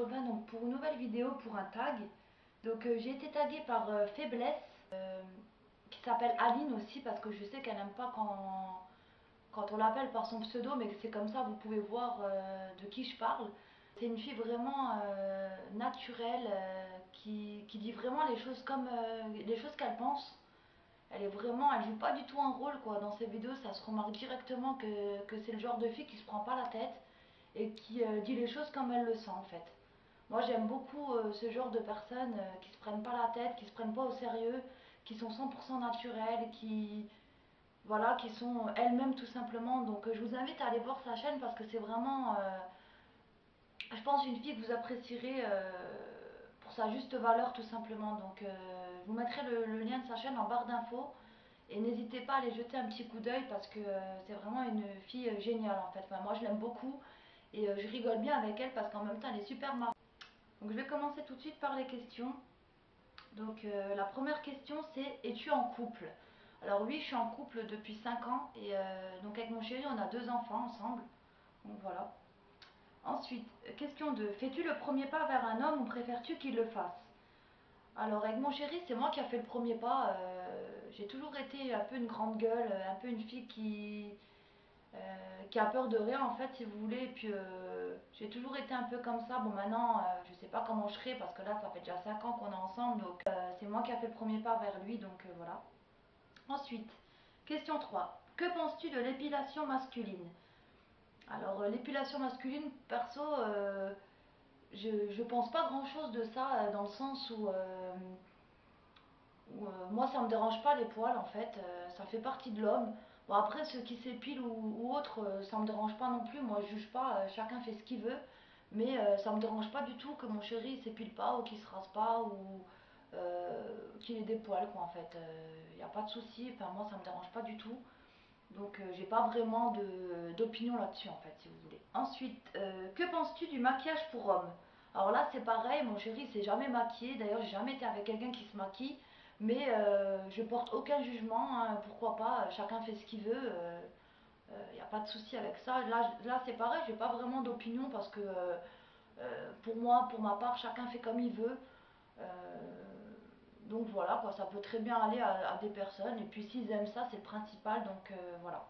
reviens donc pour une nouvelle vidéo pour un tag. Donc j'ai été taguée par Faiblesse, qui s'appelle Aline aussi, parce que je sais qu'elle n'aime pas quand on l'appelle par son pseudo, mais que c'est comme ça, vous pouvez voir de qui je parle. C'est une fille vraiment naturelle, qui dit vraiment les choses comme les choses qu'elle pense. Elle est vraiment, elle joue pas du tout un rôle quoi. Dans ses vidéos, ça se remarque directement que c'est le genre de fille qui se prend pas la tête et qui dit les choses comme elle le sent en fait. Moi j'aime beaucoup ce genre de personnes qui se prennent pas la tête, qui se prennent pas au sérieux, qui sont 100% naturelles, qui voilà, qui sont elles-mêmes tout simplement. Donc je vous invite à aller voir sa chaîne parce que c'est vraiment, je pense, une fille que vous apprécierez pour sa juste valeur tout simplement. Donc je vous mettrai le lien de sa chaîne en barre d'infos. Et n'hésitez pas à aller jeter un petit coup d'œil parce que c'est vraiment une fille géniale en fait. Enfin, moi je l'aime beaucoup et je rigole bien avec elle parce qu'en même temps elle est super marrante. Donc je vais commencer tout de suite par les questions. Donc la première question c'est: es-tu en couple? Alors oui, je suis en couple depuis 5 ans et donc avec mon chéri on a 2 enfants ensemble. Donc voilà. Ensuite, question 2: fais-tu le premier pas vers un homme ou préfères-tu qu'il le fasse? Alors avec mon chéri, c'est moi qui a fait le premier pas. J'ai toujours été un peu une grande gueule, un peu une fille qui a peur de rien en fait, si vous voulez. Et puis j'ai toujours été un peu comme ça. Bon maintenant, je sais pas comment je serai parce que là, ça fait déjà 5 ans qu'on est ensemble. Donc c'est moi qui a fait le premier pas vers lui. Donc voilà. Ensuite, question 3: que penses-tu de l'épilation masculine? Alors l'épilation masculine, perso, je pense pas grand-chose de ça dans le sens où moi ça me dérange pas les poils en fait, ça fait partie de l'homme. Bon après ceux qui s'épilent ou autres, ça me dérange pas non plus, moi je juge pas, chacun fait ce qu'il veut, mais ça me dérange pas du tout que mon chéri s'épile pas ou qu'il se rase pas ou qu'il ait des poils quoi en fait, y a pas de souci, enfin moi ça me dérange pas du tout. Donc j'ai pas vraiment d'opinion là-dessus en fait si vous voulez. Ensuite, que penses-tu du maquillage pour homme? Alors là c'est pareil, mon chéri s'est jamais maquillé, d'ailleurs j'ai jamais été avec quelqu'un qui se maquille, mais je porte aucun jugement, hein, pourquoi pas, chacun fait ce qu'il veut, il n'y a pas de souci avec ça. Là c'est pareil, j'ai pas vraiment d'opinion parce que pour moi, pour ma part, chacun fait comme il veut. Euh, donc voilà, quoi, ça peut très bien aller à des personnes. Et puis s'ils aiment ça, c'est le principal. Donc voilà.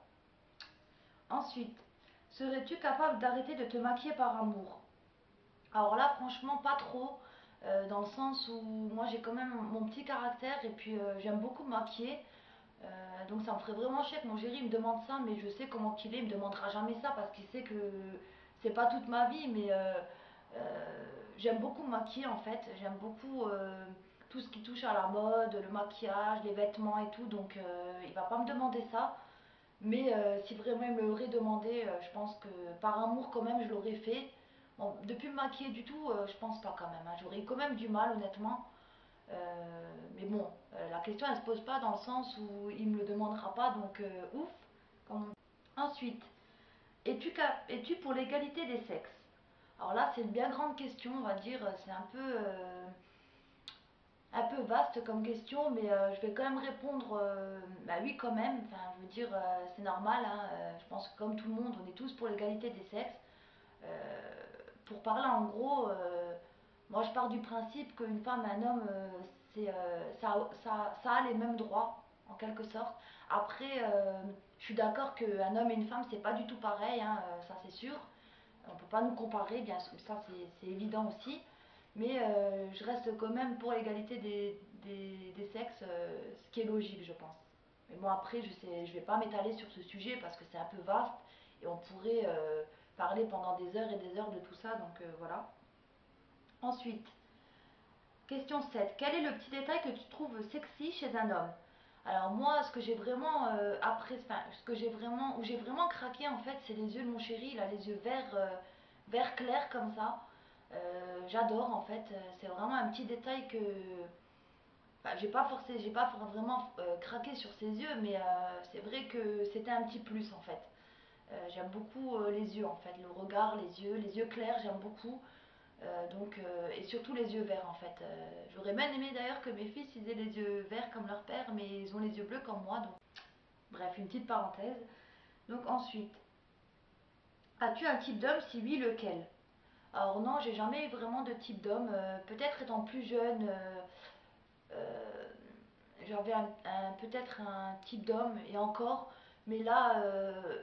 Ensuite, serais-tu capable d'arrêter de te maquiller par amour? Alors là, franchement, pas trop. Dans le sens où moi j'ai quand même mon petit caractère et puis j'aime beaucoup me maquiller. Donc ça me ferait vraiment chier que mon chéri me demande ça, mais je sais comment qu'il est, il me demandera jamais ça parce qu'il sait que c'est pas toute ma vie, mais j'aime beaucoup me maquiller en fait, j'aime beaucoup tout ce qui touche à la mode, le maquillage, les vêtements et tout, donc il va pas me demander ça, mais si vraiment il me l'aurait demandé, je pense que par amour quand même je l'aurais fait. Bon, depuis me maquiller du tout, je pense pas quand même, hein. J'aurais eu quand même du mal honnêtement. Mais bon, la question elle se pose pas dans le sens où il me le demandera pas, donc ouf. Ensuite, es-tu pour l'égalité des sexes? Alors là, c'est une bien grande question, on va dire. C'est un peu vaste comme question, mais je vais quand même répondre bah oui quand même. Enfin, je veux dire, c'est normal, hein, je pense que comme tout le monde, on est tous pour l'égalité des sexes. Pour parler en gros, moi je pars du principe qu'une femme et un homme, ça a les mêmes droits, en quelque sorte. Après, je suis d'accord qu'un homme et une femme, c'est pas du tout pareil, hein, ça c'est sûr. On peut pas nous comparer, bien sûr, ça c'est évident aussi. Mais je reste quand même pour l'égalité des sexes, ce qui est logique, je pense. Mais bon, après, je vais pas m'étaler sur ce sujet parce que c'est un peu vaste et on pourrait parler pendant des heures et des heures de tout ça, donc voilà. Ensuite, question 7: quel est le petit détail que tu trouves sexy chez un homme? Alors moi, ce que j'ai vraiment enfin, ce que j'ai vraiment, où j'ai vraiment craqué en fait, c'est les yeux de mon chéri. Il a les yeux vert clair comme ça. J'adore en fait. C'est vraiment un petit détail que, enfin, j'ai pas vraiment craqué sur ses yeux, mais c'est vrai que c'était un petit plus en fait. J'aime beaucoup les yeux en fait, le regard, les yeux clairs, j'aime beaucoup. Et surtout les yeux verts en fait. J'aurais bien aimé d'ailleurs que mes fils ils aient les yeux verts comme leur père, mais ils ont les yeux bleus comme moi. Donc, bref, une petite parenthèse. Donc ensuite, as-tu un type d'homme? Si oui, lequel? Alors non, j'ai jamais eu vraiment de type d'homme. Peut-être étant plus jeune, euh, j'avais peut-être un type d'homme et encore. Mais là,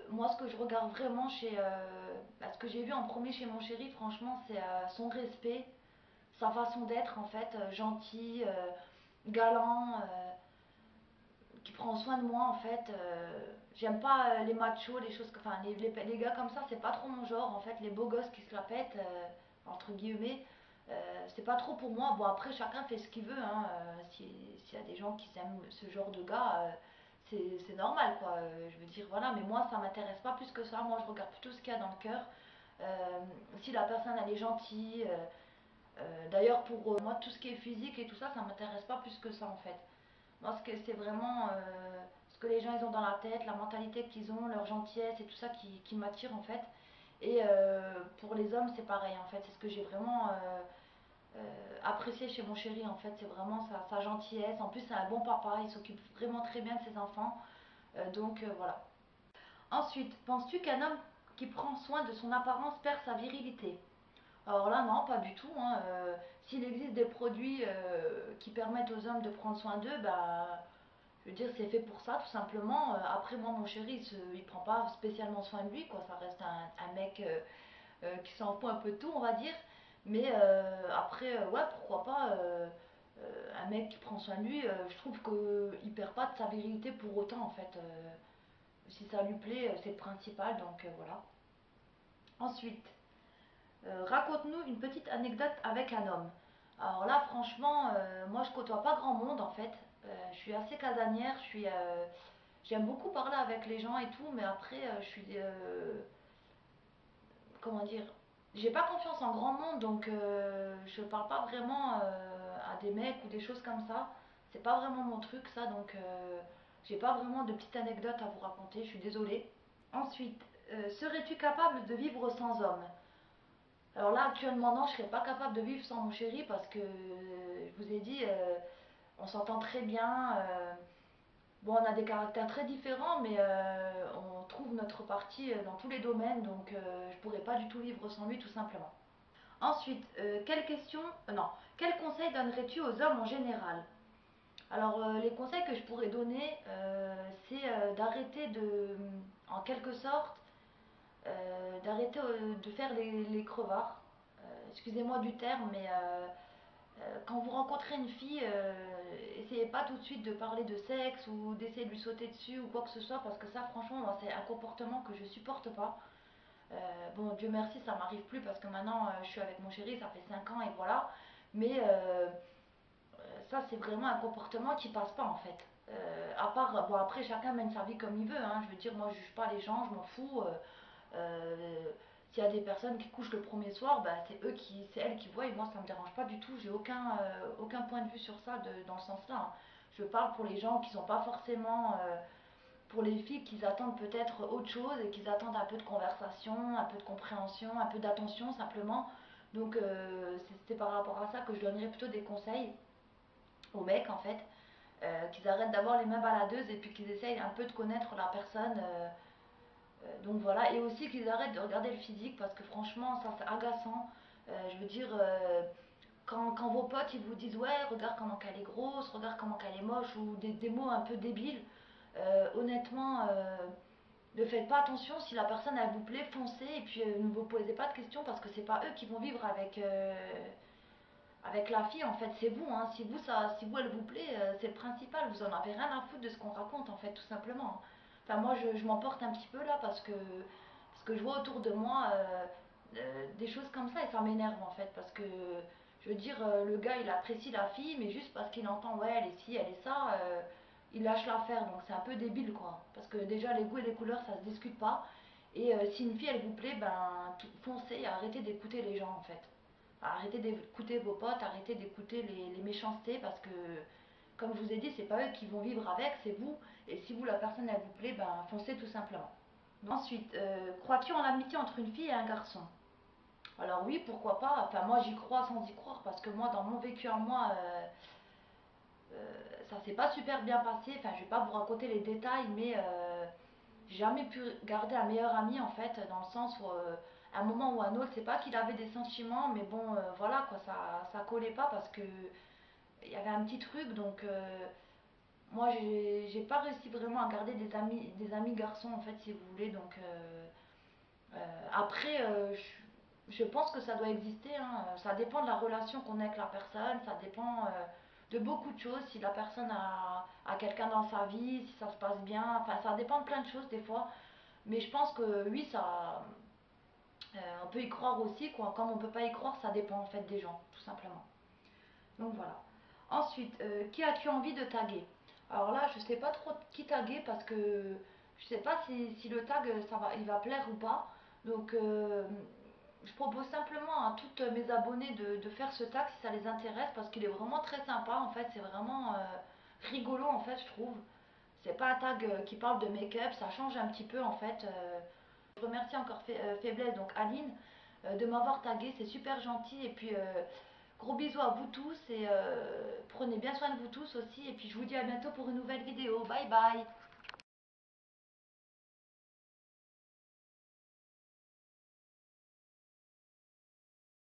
moi, ce que je regarde vraiment ce que j'ai vu en premier chez mon chéri, franchement, c'est son respect, sa façon d'être en fait, gentil, galant, qui prend soin de moi en fait. J'aime pas les machos, les choses, enfin les gars comme ça, c'est pas trop mon genre en fait. Les beaux gosses qui se la pètent, entre guillemets, c'est pas trop pour moi. Bon après chacun fait ce qu'il veut, hein. S'il y a des gens qui aiment ce genre de gars, c'est normal quoi. Je veux dire voilà, mais moi ça m'intéresse pas plus que ça. Moi je regarde plutôt ce qu'il y a dans le cœur. Si la personne elle est gentille. D'ailleurs pour moi tout ce qui est physique et tout ça, ça m'intéresse pas plus que ça en fait. Moi, c'est vraiment ce que les gens ils ont dans la tête, la mentalité qu'ils ont, leur gentillesse et tout ça qui m'attire en fait. Et pour les hommes, c'est pareil en fait. C'est ce que j'ai vraiment apprécié chez mon chéri en fait. C'est vraiment sa gentillesse. En plus, c'est un bon papa. Il s'occupe vraiment très bien de ses enfants. Donc voilà. Ensuite, penses-tu qu'un homme qui prend soin de son apparence perd sa virilité? Alors là, non, pas du tout, hein. S'il existe des produits qui permettent aux hommes de prendre soin d'eux, bah, je veux dire, c'est fait pour ça, tout simplement. Après, moi, mon chéri, il prend pas spécialement soin de lui, quoi. Ça reste un mec qui s'en fout un peu de tout, on va dire. Mais après, ouais, pourquoi pas un mec qui prend soin de lui, je trouve qu'il perd pas de sa virilité pour autant, en fait. Si ça lui plaît, c'est le principal, donc voilà. Ensuite, raconte-nous une petite anecdote avec un homme. Alors là, franchement, moi, je côtoie pas grand monde, en fait. Je suis assez casanière, j'aime beaucoup parler avec les gens et tout, mais après, je suis. Comment dire? J'ai pas confiance en grand monde, donc je parle pas vraiment à des mecs ou des choses comme ça. C'est pas vraiment mon truc, ça, donc j'ai pas vraiment de petites anecdotes à vous raconter, je suis désolée. Ensuite, serais-tu capable de vivre sans homme? Alors là, actuellement, non, je serais pas capable de vivre sans mon chéri parce que, je vous ai dit, on s'entend très bien. Bon, on a des caractères très différents, mais on trouve notre partie dans tous les domaines, donc je pourrais pas du tout vivre sans lui, tout simplement. Ensuite, quelle question, non, quel conseil donnerais-tu aux hommes en général? Alors, les conseils que je pourrais donner, c'est d'arrêter en quelque sorte, d'arrêter de faire les crevards. Excusez-moi du terme, mais quand vous rencontrez une fille, essayez pas tout de suite de parler de sexe ou d'essayer de lui sauter dessus ou quoi que ce soit parce que ça, franchement, moi, c'est un comportement que je supporte pas. Bon, Dieu merci, ça m'arrive plus parce que maintenant je suis avec mon chéri, ça fait 5 ans et voilà. Mais ça, c'est vraiment un comportement qui passe pas en fait. À part, bon, après, chacun mène sa vie comme il veut, hein. Je veux dire, moi, je juge pas les gens, je m'en fous. S'il y a des personnes qui couchent le premier soir, bah, c'est elles qui voient et moi ça me dérange pas du tout. J'ai aucun point de vue sur ça dans ce sens-là, hein. Je parle pour les gens qui sont pas forcément, pour les filles qui attendent peut-être autre chose et qui attendent un peu de conversation, un peu de compréhension, un peu d'attention simplement. Donc c'était par rapport à ça que je donnerais plutôt des conseils aux mecs en fait, qu'ils arrêtent d'avoir les mains baladeuses et puis qu'ils essayent un peu de connaître la personne. Donc voilà, et aussi qu'ils arrêtent de regarder le physique parce que franchement, ça c'est agaçant. Je veux dire, quand vos potes ils vous disent ouais, regarde comment qu'elle est grosse, regarde comment qu'elle est moche, ou des mots un peu débiles, honnêtement, ne faites pas attention. Si la personne elle vous plaît, foncez et puis ne vous posez pas de questions parce que c'est pas eux qui vont vivre avec la fille en fait, c'est vous, hein. Si vous elle vous plaît, c'est le principal, vous en avez rien à foutre de ce qu'on raconte en fait, tout simplement, hein. Enfin moi je m'emporte un petit peu là parce que je vois autour de moi des choses comme ça et ça m'énerve en fait parce que je veux dire le gars il apprécie la fille mais juste parce qu'il entend ouais elle est ci, elle est ça, il lâche l'affaire donc c'est un peu débile quoi parce que déjà les goûts et les couleurs ça se discute pas et si une fille elle vous plaît ben foncez, arrêtez d'écouter les gens en fait. Arrêtez d'écouter vos potes, arrêtez d'écouter les méchancetés parce que, comme je vous ai dit, c'est pas eux qui vont vivre avec, c'est vous. Et si vous, la personne, elle vous plaît, ben foncez tout simplement. Ensuite, crois-tu en l'amitié entre une fille et un garçon? Alors oui, pourquoi pas. Enfin, moi, j'y crois sans y croire parce que moi, dans mon vécu à moi, ça s'est pas super bien passé. Enfin, je vais pas vous raconter les détails, mais j'ai jamais pu garder un meilleur ami en fait, dans le sens où à un moment ou à un autre, c'est pas qu'il avait des sentiments, mais bon, voilà quoi, ça collait pas parce que il y avait un petit truc, donc moi j'ai pas réussi vraiment à garder des amis garçons en fait, si vous voulez, donc après, je pense que ça doit exister, hein. Ça dépend de la relation qu'on a avec la personne, ça dépend de beaucoup de choses, si la personne a quelqu'un dans sa vie, si ça se passe bien, enfin ça dépend de plein de choses des fois. Mais je pense que oui, on peut y croire aussi, quoi. Comme on peut pas y croire, ça dépend en fait des gens, tout simplement. Donc voilà. Ensuite, qui as-tu envie de taguer? Alors là, je sais pas trop qui taguer parce que je sais pas si le tag il va plaire ou pas. Donc je propose simplement à toutes mes abonnés de faire ce tag si ça les intéresse parce qu'il est vraiment très sympa en fait. C'est vraiment rigolo en fait, je trouve. C'est pas un tag qui parle de make-up, ça change un petit peu en fait. Je remercie encore Faiblesse, donc Aline, de m'avoir tagué, c'est super gentil. Et puis gros bisous à vous tous et prenez bien soin de vous tous aussi. Et puis je vous dis à bientôt pour une nouvelle vidéo. Bye bye.